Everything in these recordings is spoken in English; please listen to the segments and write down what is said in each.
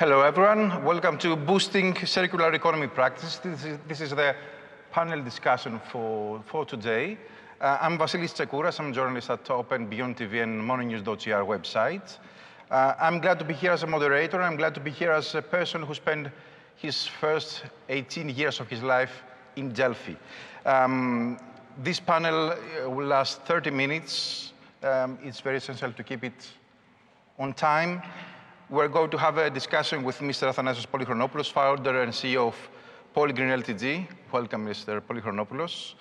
Hello, everyone. Welcome to Boosting Circular Economy Practice. This is the panel discussion for today. I'm Vasilis Tsekouras. I'm a journalist at Open, Beyond TV, and Mononews.gr website. I'm glad to be here as a moderator. I'm glad to be here as a person who spent his first 18 years of his life in Delphi. This panel will last 30 minutes. It's very essential to keep it on time. We're going to have a discussion with Mr. Athanasios Polychronopoulos, founder and CEO of Polygreen Ltd. Welcome, Mr. Polychronopoulos.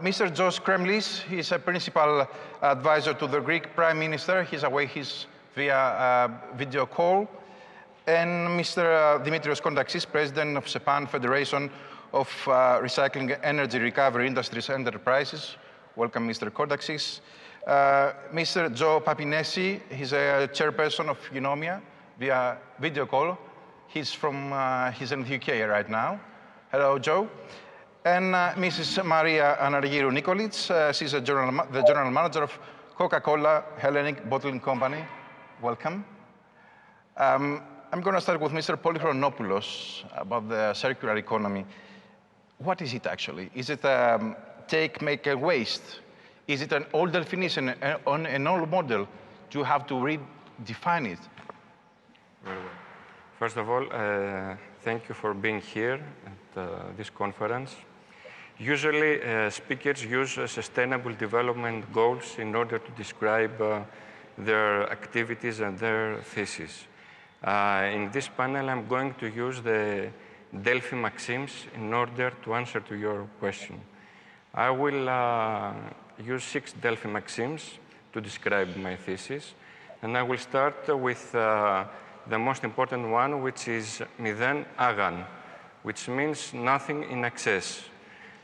Mr. George Kremlis, he's a principal advisor to the Greek Prime Minister. He's away via video call. And Mr. Dimitrios Kontaxis, president of SEPAN, Federation of Recycling Energy Recovery Industries Enterprises. Welcome, Mr. Kontaxis. Mr. Joe Papineschi, he's a chairperson of Eunomia via video call. He's in the UK right now. Hello, Joe. And Mrs. Maria Anargyrou Nikolic, she's the general manager of Coca-Cola Hellenic Bottling Company. Welcome. I'm going to start with Mr. Polychronopoulos about the circular economy. What is it actually? Is it take, make, and waste? Is it an old definition, an old model? Do you have to redefine it? Very well. First of all, thank you for being here at this conference. Usually, speakers use sustainable development goals in order to describe their activities and their thesis. In this panel, I'm going to use the Delphi maxims in order to answer to your question. I will use 6 Delphi maxims to describe my thesis. And I will start with the most important one, which is miden agan, which means nothing in excess.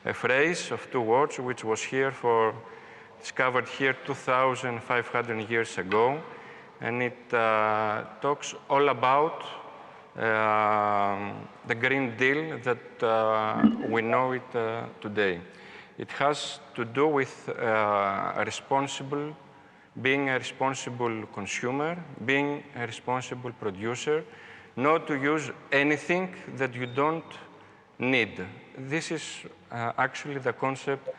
A phrase of 2 words, which was discovered here 2,500 years ago. And it talks all about the Green Deal that we know it today. It has to do with being a responsible consumer, being a responsible producer, not to use anything that you don't need. This is actually the concept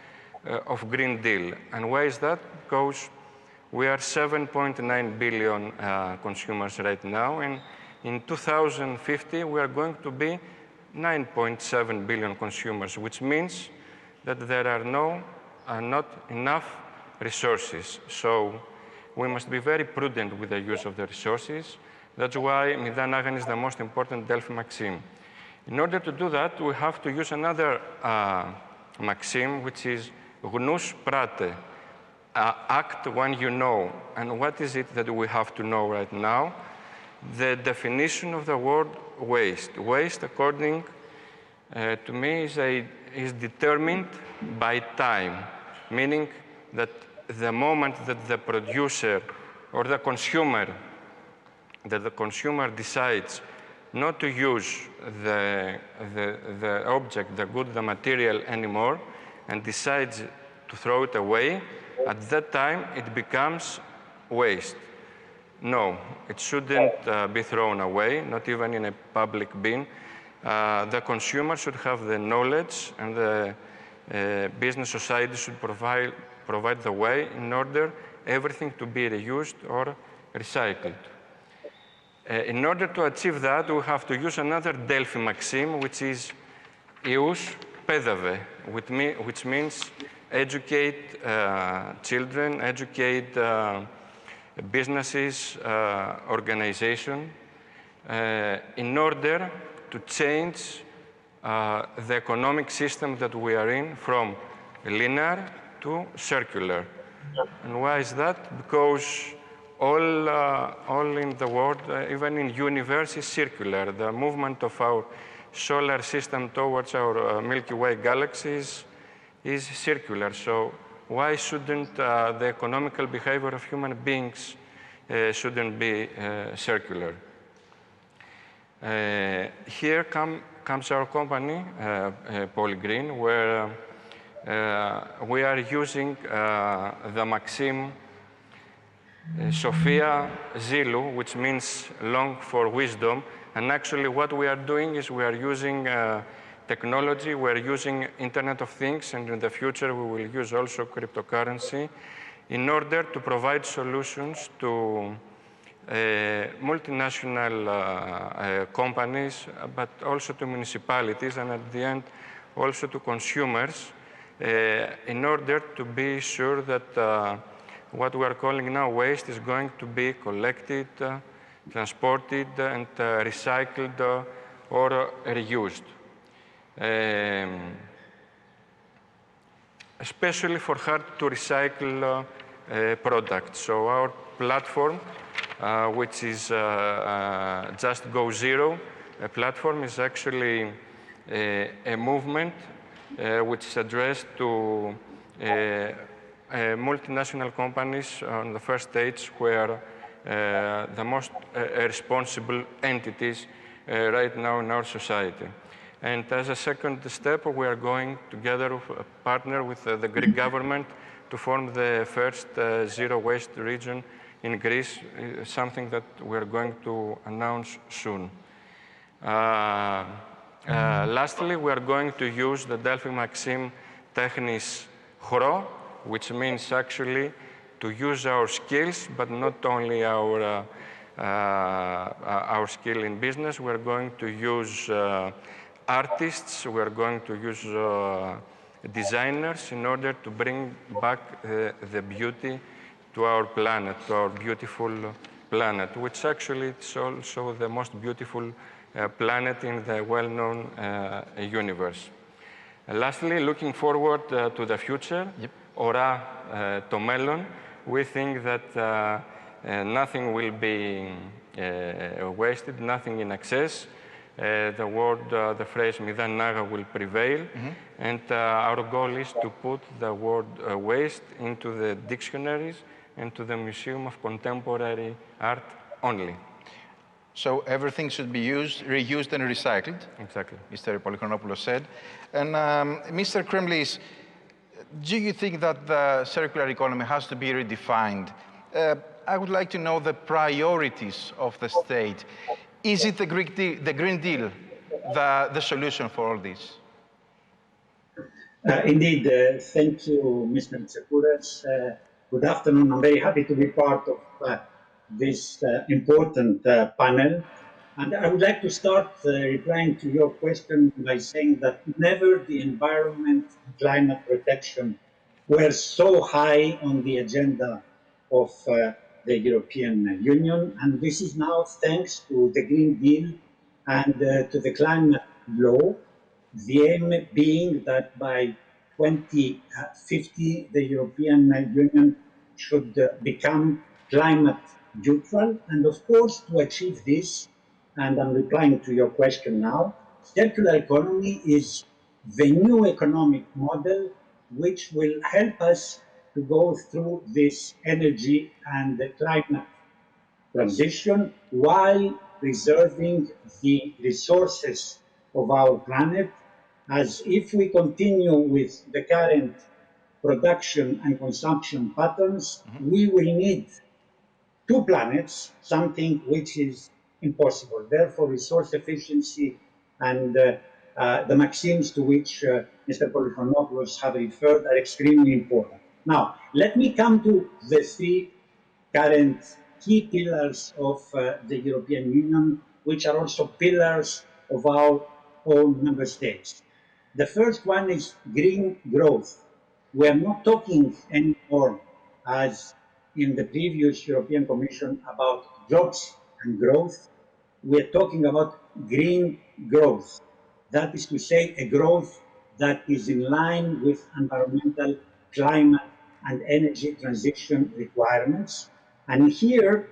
of Green Deal. And why is that? Because we are 7.9 billion consumers right now, and in 2050 we are going to be 9.7 billion consumers, which means that there are not enough resources. So we must be very prudent with the use of the resources. That's why miden agan is the most important Delphi maxim. In order to do that, we have to use another maxim, which is gnous prate, act when you know. And what is it that we have to know right now? The definition of the word waste. Waste, according to me, is determined by time, meaning that the moment that the producer or the consumer decides not to use the object, the good, the material anymore, and decides to throw it away, at that time it becomes waste. No, it shouldn't be thrown away, not even in a public bin. The consumer should have the knowledge, and the business society should provide the way in order everything to be reused or recycled. In order to achieve that, we have to use another Delphi maxim, which is ious pedave, which means educate children, educate businesses, organization, in order to change the economic system that we are in from linear to circular. And why is that? Because all in the world, even in universe, is circular. The movement of our solar system towards our Milky Way galaxies is circular. So why shouldn't the economical behavior of human beings shouldn't be circular? Here comes our company, Polygreen, where we are using the maxim Sophia Zilou, which means long for wisdom, And actually what we are doing is we are using technology, we are using Internet of Things, and in the future we will use also cryptocurrency in order to provide solutions to multinational companies, but also to municipalities, and at the end also to consumers, in order to be sure that what we are calling now waste is going to be collected, transported, and recycled or reused. Especially for hard to recycle products. So our platform, which is Just Go Zero, a platform is actually a movement which is addressed to multinational companies on the first stage where the most responsible entities right now in our society. And as a second step, we are going together partner with the Greek government to form the first zero waste region in Greece, something that we are going to announce soon. Lastly, we are going to use the Delphi Maxim Technis Chro, which means actually to use our skills, but not only our skill in business. We are going to use artists, we are going to use designers in order to bring back the beauty to our planet, to our beautiful planet, which actually is also the most beautiful planet in the well-known universe. Lastly, looking forward to the future, ora to μέλλον, we think that nothing will be wasted, nothing in excess. The word, the phrase "μηδέν νάγα" will prevail, and our goal is to put the word waste into the dictionaries and to the Museum of Contemporary Art only. So everything should be used, reused and recycled. Exactly. Mr. Polychronopoulos said. And Mr. Kremlis, do you think that the circular economy has to be redefined? I would like to know the priorities of the state. Is it the Green Deal the solution for all this? Indeed, thank you, Mr. Tsekouras. Good afternoon. I'm very happy to be part of this important panel. And I would like to start replying to your question by saying that never the environment and climate protection were so high on the agenda of the European Union. And this is now thanks to the Green Deal and to the climate law. The aim being that by 2050, the European Union should become climate neutral. And of course, to achieve this, and I'm replying to your question now, circular economy is the new economic model which will help us to go through this energy and the climate transition while preserving the resources of our planet, as if we continue with the current production and consumption patterns, we will need two planets, something which is impossible. Therefore, resource efficiency and the maxims to which Mr. Polychronopoulos have referred are extremely important. Now, let me come to the three current key pillars of the European Union, which are also pillars of our own member states. The first one is green growth. We are not talking anymore, as in the previous European Commission, about jobs and growth. We are talking about green growth. That is to say, a growth that is in line with environmental, climate, and energy transition requirements. And here,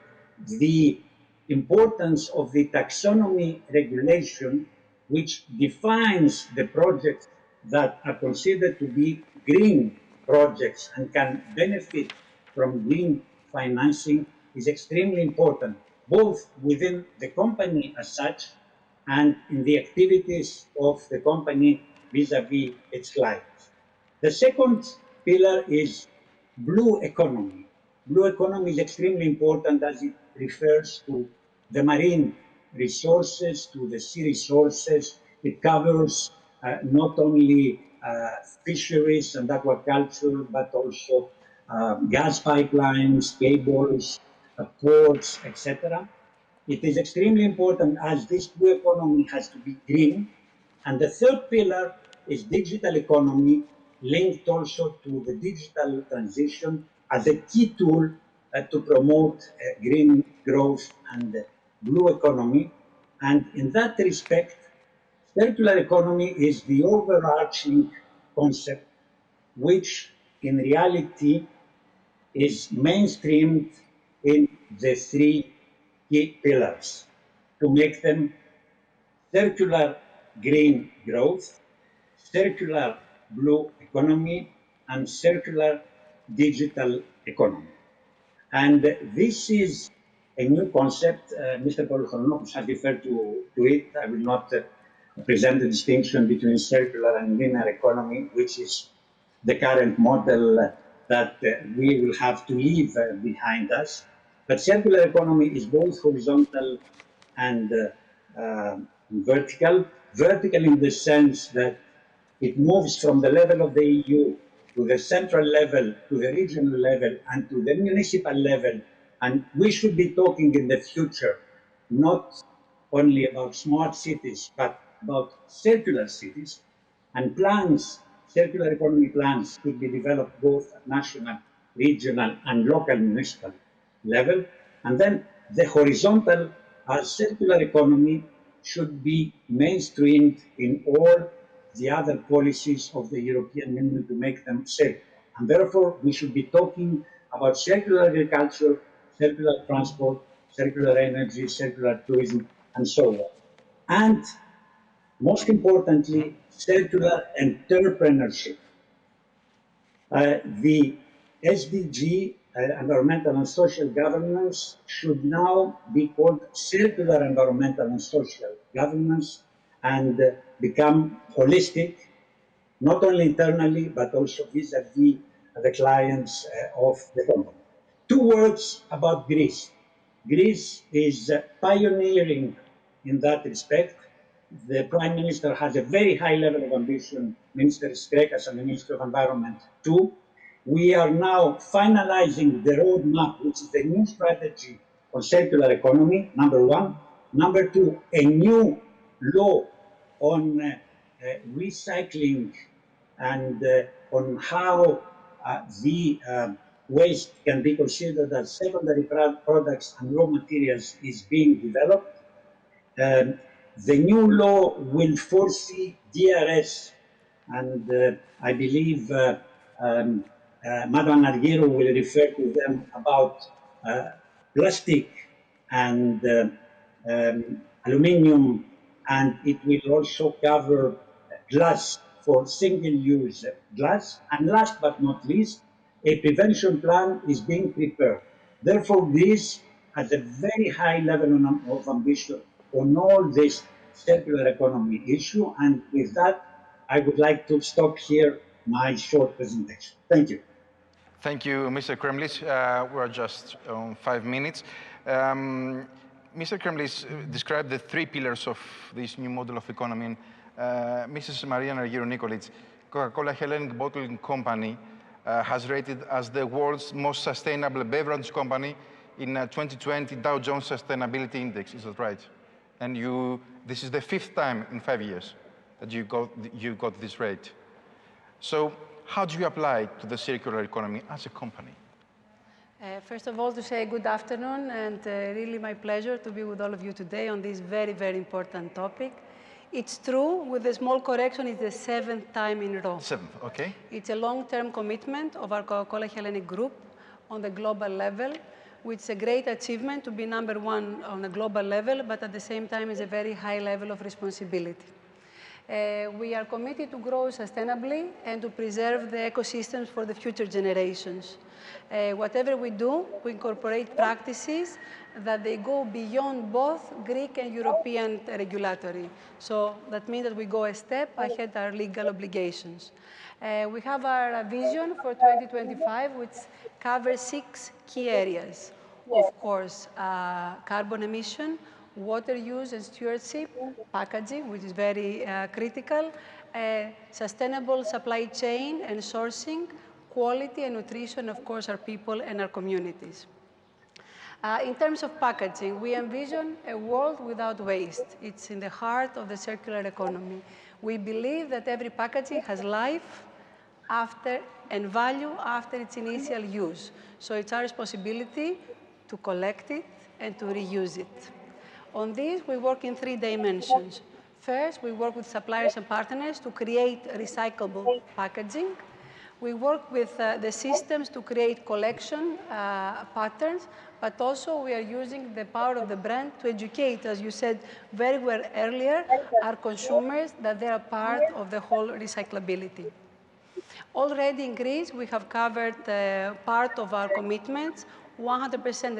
the importance of the taxonomy regulation, which defines the projects that are considered to be green projects and can benefit from green financing, is extremely important, both within the company as such and in the activities of the company vis-à-vis its clients. The second pillar is blue economy. Blue economy is extremely important as it refers to the marine resources to the sea resources. It covers not only fisheries and aquaculture, but also gas pipelines, cables, ports, etc. It is extremely important as this blue economy has to be green. And the third pillar is digital economy, linked also to the digital transition as a key tool to promote green growth and blue economy. And in that respect, circular economy is the overarching concept, which in reality is mainstreamed in the three key pillars to make them circular green growth, circular blue economy, and circular digital economy. And this is a new concept. Mr. Polychronopoulos has referred to it. I will not present the distinction between circular and linear economy, which is the current model that we will have to leave behind us. But circular economy is both horizontal and vertical. Vertical in the sense that it moves from the level of the EU to the central level, to the regional level, and to the municipal level. And we should be talking in the future not only about smart cities, but about circular cities. And plans, circular economy plans, could be developed both at national, regional, and local municipal level. And then the horizontal circular economy should be mainstreamed in all the other policies of the European Union to make them circular. And therefore, we should be talking about circular agriculture, circular transport, circular energy, circular tourism, and so on. And most importantly, circular entrepreneurship. The SDG, environmental and social governance, should now be called circular environmental and social governance and become holistic, not only internally, but also vis-à-vis the clients of the company. Two words about Greece. Greece is pioneering in that respect. The Prime Minister has a very high level of ambition, Minister Skrekas and the Minister of Environment too. We are now finalizing the roadmap, which is the new strategy on circular economy, number one. Number two, a new law on recycling and on how the waste can be considered as secondary products and raw materials is being developed. The new law will foresee DRS, and I believe Madam Anargyrou will refer to them about plastic and aluminium, and it will also cover glass for single-use glass. And last but not least, a prevention plan is being prepared. Therefore, Greece has a very high level of ambition on all this circular economy issue. And with that, I would like to stop here my short presentation. Thank you. Thank you, Mr. Kremlis. We're just on 5 minutes. Mr. Kremlis described the three pillars of this new model of economy. Mrs. Maria Anargyrou Nikolic, Coca-Cola Hellenic Bottling Company, has rated as the world's most sustainable beverage company in 2020 Dow Jones Sustainability Index. Is that right? And this is the 5th time in 5 years that you got this rate. So how do you apply it to the circular economy as a company? First of all, to say good afternoon, and really my pleasure to be with all of you today on this very, very important topic. It's true, with a small correction, it's the 7th time in a row. 7th, okay. It's a long-term commitment of our Coca-Cola Hellenic group on the global level, which is a great achievement to be #1 on a global level, but at the same time is a very high level of responsibility. We are committed to grow sustainably and to preserve the ecosystems for the future generations. Whatever we do, we incorporate practices that they go beyond both Greek and European regulatory. So that means that we go a step ahead our legal obligations. We have our vision for 2025, which covers 6 key areas. Of course, carbon emission, water use and stewardship, packaging, which is very critical, sustainable supply chain and sourcing, quality and nutrition, of course, our people and our communities. In terms of packaging, we envision a world without waste. It's in the heart of the circular economy. We believe that every packaging has life after and value after its initial use. So it's our responsibility to collect it and to reuse it. On this, we work in 3 dimensions. First, we work with suppliers and partners to create recyclable packaging. We work with the systems to create collection patterns, but also we are using the power of the brand to educate, as you said very well earlier, our consumers that they are part of the whole recyclability. Already in Greece, we have covered part of our commitments, 100%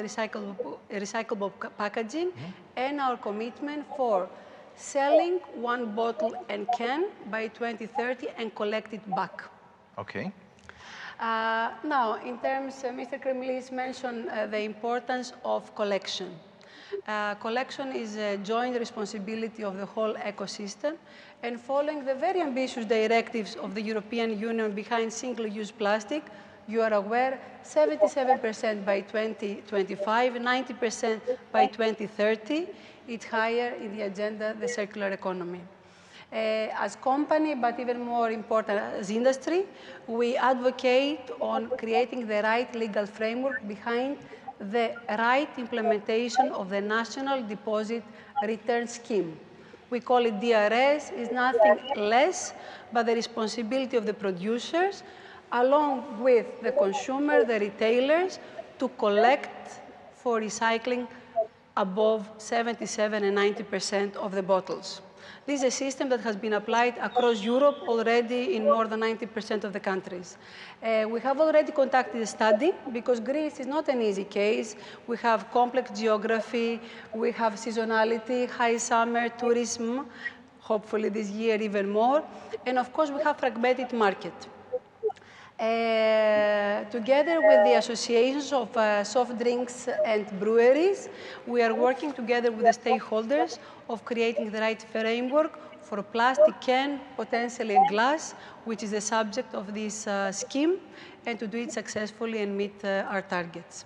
recyclable packaging, and our commitment for selling 1 bottle and can by 2030 and collect it back. Okay. Now, in terms, Mr. Kremlis mentioned the importance of collection. Collection is a joint responsibility of the whole ecosystem, and following the very ambitious directives of the European Union behind single-use plastic, you are aware, 77% by 2025, 90% by 2030. It's higher in the agenda, the circular economy. As company, but even more important as industry, we advocate on creating the right legal framework behind the right implementation of the National Deposit Return Scheme. We call it DRS. It's nothing less but the responsibility of the producers, along with the consumer, the retailers, to collect for recycling above 77 and 90% of the bottles. This is a system that has been applied across Europe already in more than 90% of the countries. We have already conducted a study because Greece is not an easy case. We have complex geography, we have seasonality, high summer, tourism, hopefully this year even more, and of course we have fragmented market. Together with the associations of soft drinks and breweries, we are working together with the stakeholders of creating the right framework for plastic can, potentially in glass, which is the subject of this scheme, and to do it successfully and meet our targets.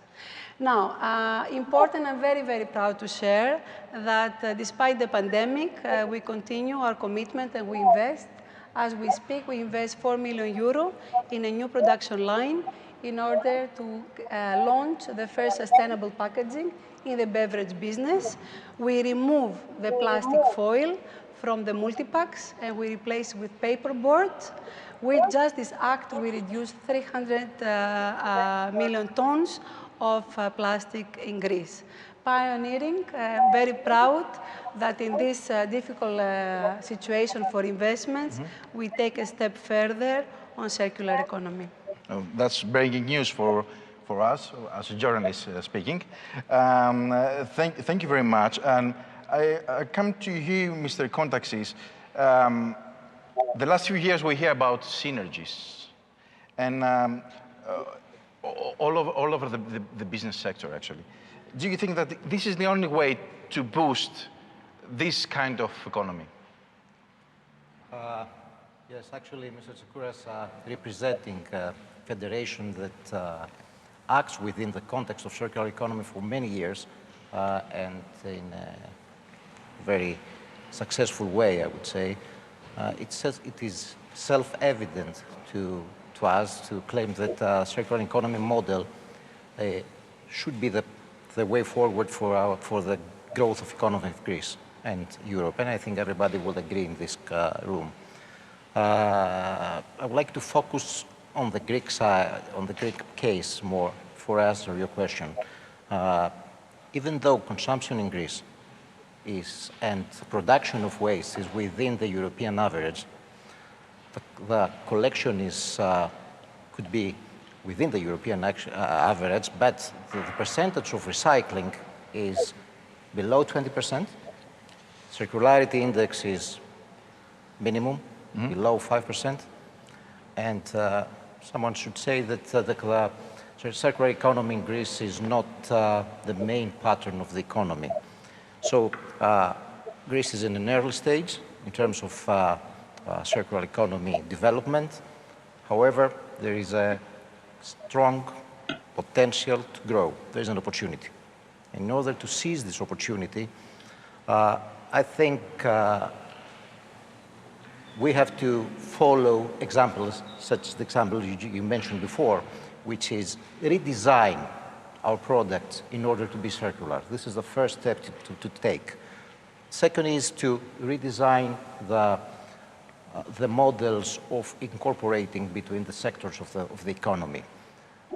Now, important, I'm very, very proud to share that despite the pandemic, we continue our commitment and we invest. As we speak, we invest 4 million euro in a new production line in order to launch the first sustainable packaging in the beverage business. We remove the plastic foil from the multipacks and we replace with paperboard. With just this act, we reduce 300 million tons of plastic in Greece. Pioneering, very proud that in this difficult situation for investments, we take a step further on circular economy. That's breaking news for us, as a journalist speaking. Thank you very much. And I come to you, Mr. Kontaxis. The last few years we hear about synergies, and all over the business sector, actually. Do you think that this is the only way to boost this kind of economy? Yes, actually, Mr. Tsekouras, representing a federation that acts within the context of circular economy for many years and in a very successful way, I would say, it is self-evident to us to claim that circular economy model should be the way forward for the growth of economy of Greece and Europe, and I think everybody will agree in this room. I would like to focus on the Greek side, on the Greek case more, for answer your question. Even though consumption in Greece and production of waste is within the European average, the collection could be within the European average, but the percentage of recycling is below 20%. Circularity index is minimum, below 5%. And someone should say that the circular economy in Greece is not the main pattern of the economy. So Greece is in an early stage in terms of circular economy development. However, there is a strong potential to grow. There is an opportunity. In order to seize this opportunity, I think we have to follow examples such as the example you mentioned before, which is redesign our products in order to be circular. This is the first step to take. Second is to redesign the models of incorporating between the sectors of the economy.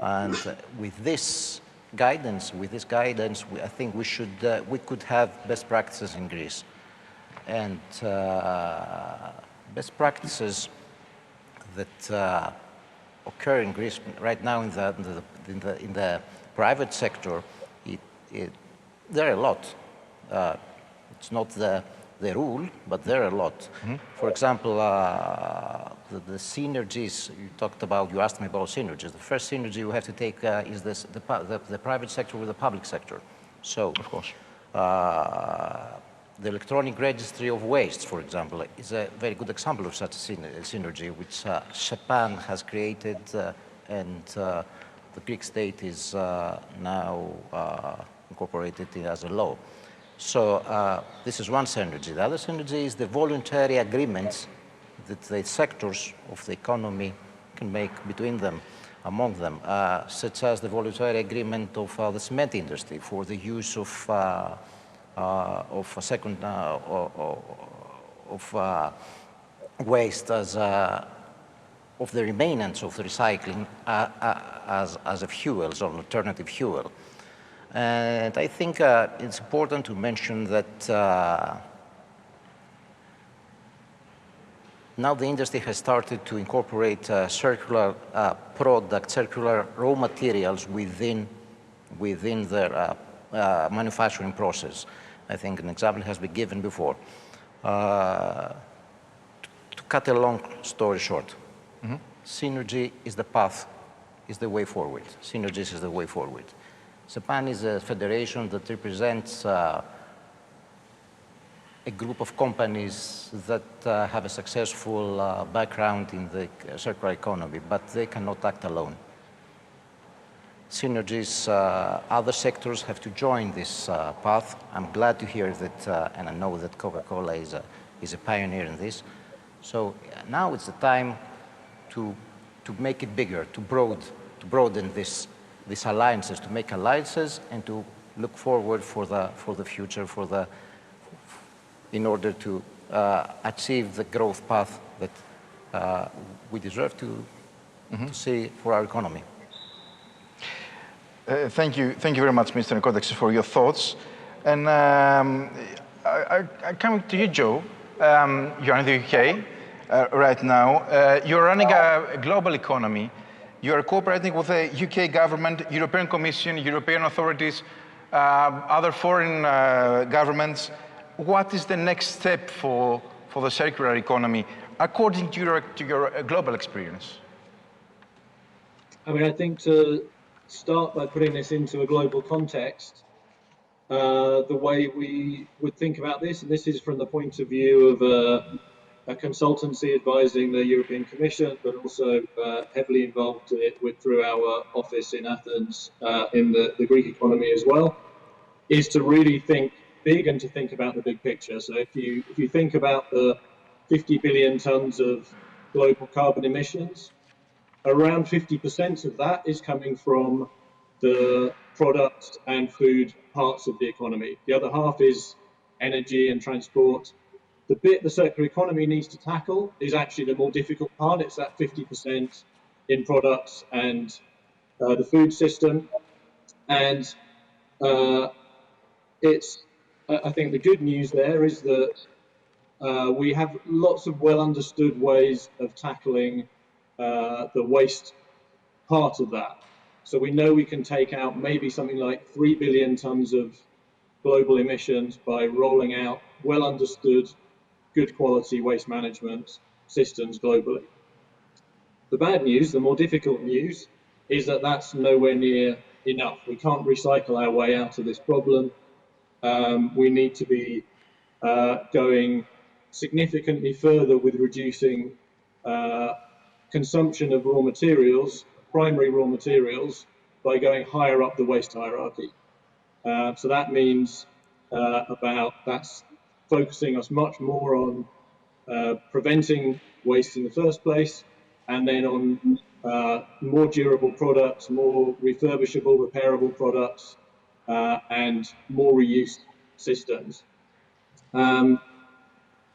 And with this guidance, I think we could have best practices in Greece. And best practices that occur in Greece right now in the private sector, there are a lot. It's not the rule, but there are a lot. Mm-hmm. For example, the synergies you talked about, you asked me about synergies. The first synergy you have to take is the private sector with the public sector. So, of course, the electronic registry of waste, for example, is a very good example of such a synergy, which SEPAN has created, and the Greek state is now incorporated as a law. So this is one synergy. The other synergy is the voluntary agreements that the sectors of the economy can make between them, among them, such as the voluntary agreement of the cement industry for the use of waste as of the remainants of the recycling as a fuel, as an alternative fuel. And I think it's important to mention that now the industry has started to incorporate circular products, circular raw materials within their manufacturing process. I think an example has been given before. To cut a long story short, mm-hmm. Synergy is the path, is the way forward. Synergies is the way forward. SEPAN is a federation that represents a group of companies that have a successful background in the circular economy, but they cannot act alone. Synergies, other sectors have to join this path. I'm glad to hear that, and I know that Coca-Cola is a pioneer in this. So now it's the time to make it bigger, to broaden these alliances, to make alliances, and to look forward for the future, in order to achieve the growth path that we deserve to see for our economy. Thank you very much, Mr. Kontaxis, for your thoughts. And I come to you, Joe. You're in the UK right now. You're running a global economy. You're cooperating with the UK government, European Commission, European authorities, other foreign governments. What is the next step for the circular economy, according to your global experience? I mean, I think to start by putting this into a global context, the way we would think about this, and this is from the point of view of a consultancy advising the European Commission, but also heavily involved through our office in Athens in the Greek economy as well, is to really think big and to think about the big picture. So if you think about the 50 billion tons of global carbon emissions, around 50% of that is coming from the product and food parts of the economy. The other half is energy and transport. The bit the circular economy needs to tackle is actually the more difficult part. It's that 50% in products and the food system. And I think the good news there is that we have lots of well understood ways of tackling the waste part of that. So we know we can take out maybe something like 3 billion tons of global emissions by rolling out well understood, good quality waste management systems globally. The bad news, the more difficult news, is that that's nowhere near enough. We can't recycle our way out of this problem. we need to be going significantly further with reducing consumption of raw materials, primary raw materials, by going higher up the waste hierarchy. So that means that's focusing us much more on preventing waste in the first place, and then on more durable products, more refurbishable, repairable products, and more reuse systems.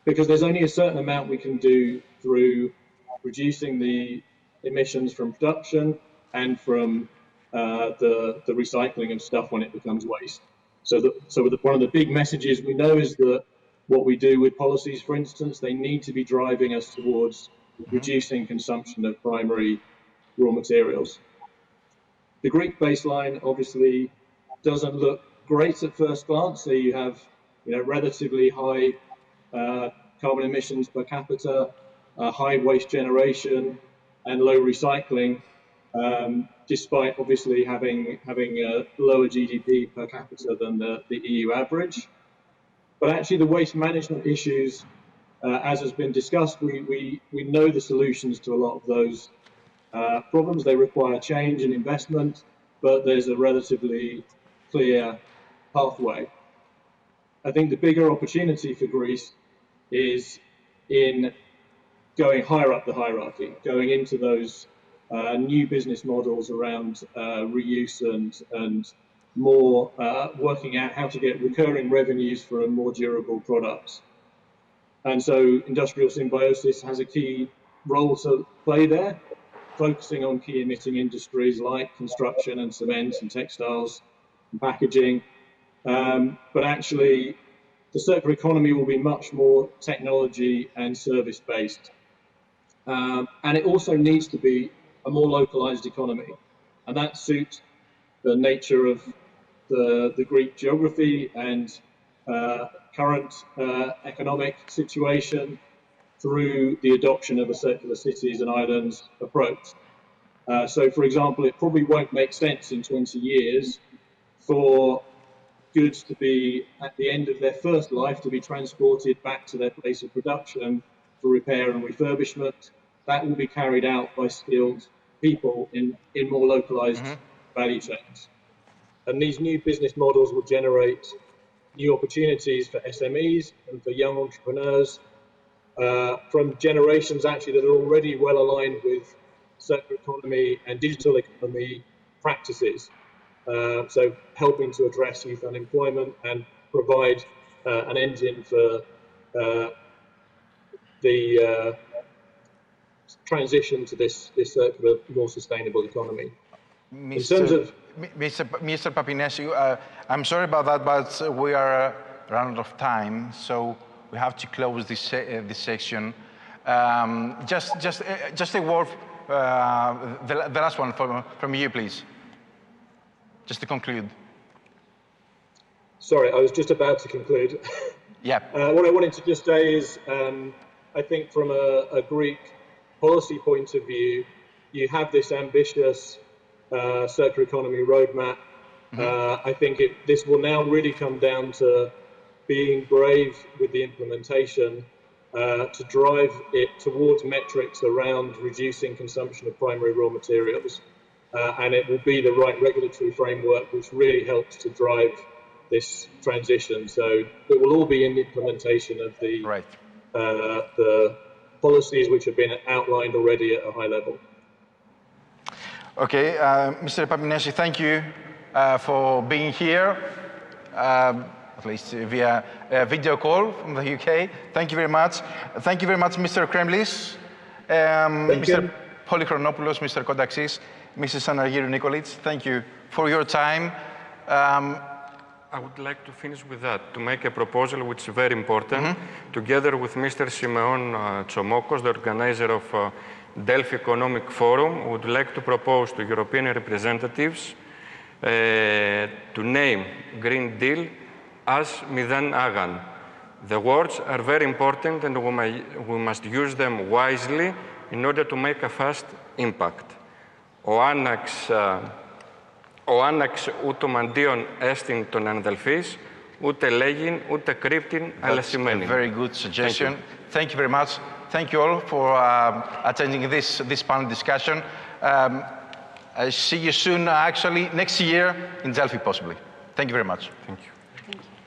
Because there's only a certain amount we can do through reducing the emissions from production and from the recycling of stuff when it becomes waste. So one of the big messages we know is that what we do with policies, for instance, they need to be driving us towards reducing consumption of primary raw materials. The Greek baseline obviously doesn't look great at first glance. So you have, relatively high carbon emissions per capita, high waste generation, and low recycling, despite obviously having a lower GDP per capita than the EU average. But actually, the waste management issues, as has been discussed, we know the solutions to a lot of those problems. They require change and investment, but there's a relatively clear pathway. I think the bigger opportunity for Greece is in going higher up the hierarchy, going into those new business models around reuse and more working out how to get recurring revenues for more durable products. And so industrial symbiosis has a key role to play there, focusing on key emitting industries like construction and cement and textiles and packaging. But actually, the circular economy will be much more technology and service-based. And it also needs to be a more localized economy. And that suits the nature of the Greek geography and current economic situation through the adoption of a circular cities and islands approach. So, for example, it probably won't make sense in 20 years for goods to be, at the end of their first life, to be transported back to their place of production for repair and refurbishment. That will be carried out by skilled people in more localized value chains. And these new business models will generate new opportunities for SMEs and for young entrepreneurs from generations actually that are already well aligned with circular economy and digital economy practices. So helping to address youth unemployment and provide an engine for the transition to this circular, more sustainable economy. In terms of Mr. Papineschi, I'm sorry about that, but we are running out of time, so we have to close this section. Just a word, the last one from you, please. Just to conclude. Sorry, I was just about to conclude. Yeah. What I wanted to just say is, I think from a Greek policy point of view, you have this ambitious circular economy roadmap. I think this will now really come down to being brave with the implementation to drive it towards metrics around reducing consumption of primary raw materials. And it will be the right regulatory framework which really helps to drive this transition. So it will all be in the implementation of the policies which have been outlined already at a high level. Okay, Mr. Papineschi, thank you for being here, at least via video call from the UK. Thank you very much. Thank you very much, Mr. Kremlis, Mr. Polychronopoulos, Mr. Kontaxis, Mrs. Anargyrou, Nikolic. Thank you for your time. I would like to finish with that, to make a proposal which is very important, together with Mr. Simeon Tsomokos, the organizer of Delphi Economic Forum. We would like to propose to European representatives to name Green Deal as Midan Agan. The words are very important and we must use them wisely in order to make a fast impact. Ο άναξ ούτω μαντίον έστιν των Αδελφής, ούτε λέγειν, ούτε κρύπτην, αλλά σημαίνειν. Very good suggestion. Thank you very much. Thank you all for attending this panel discussion. I see you soon, actually, next year in Delphi, possibly. Thank you very much. Thank you. Thank you.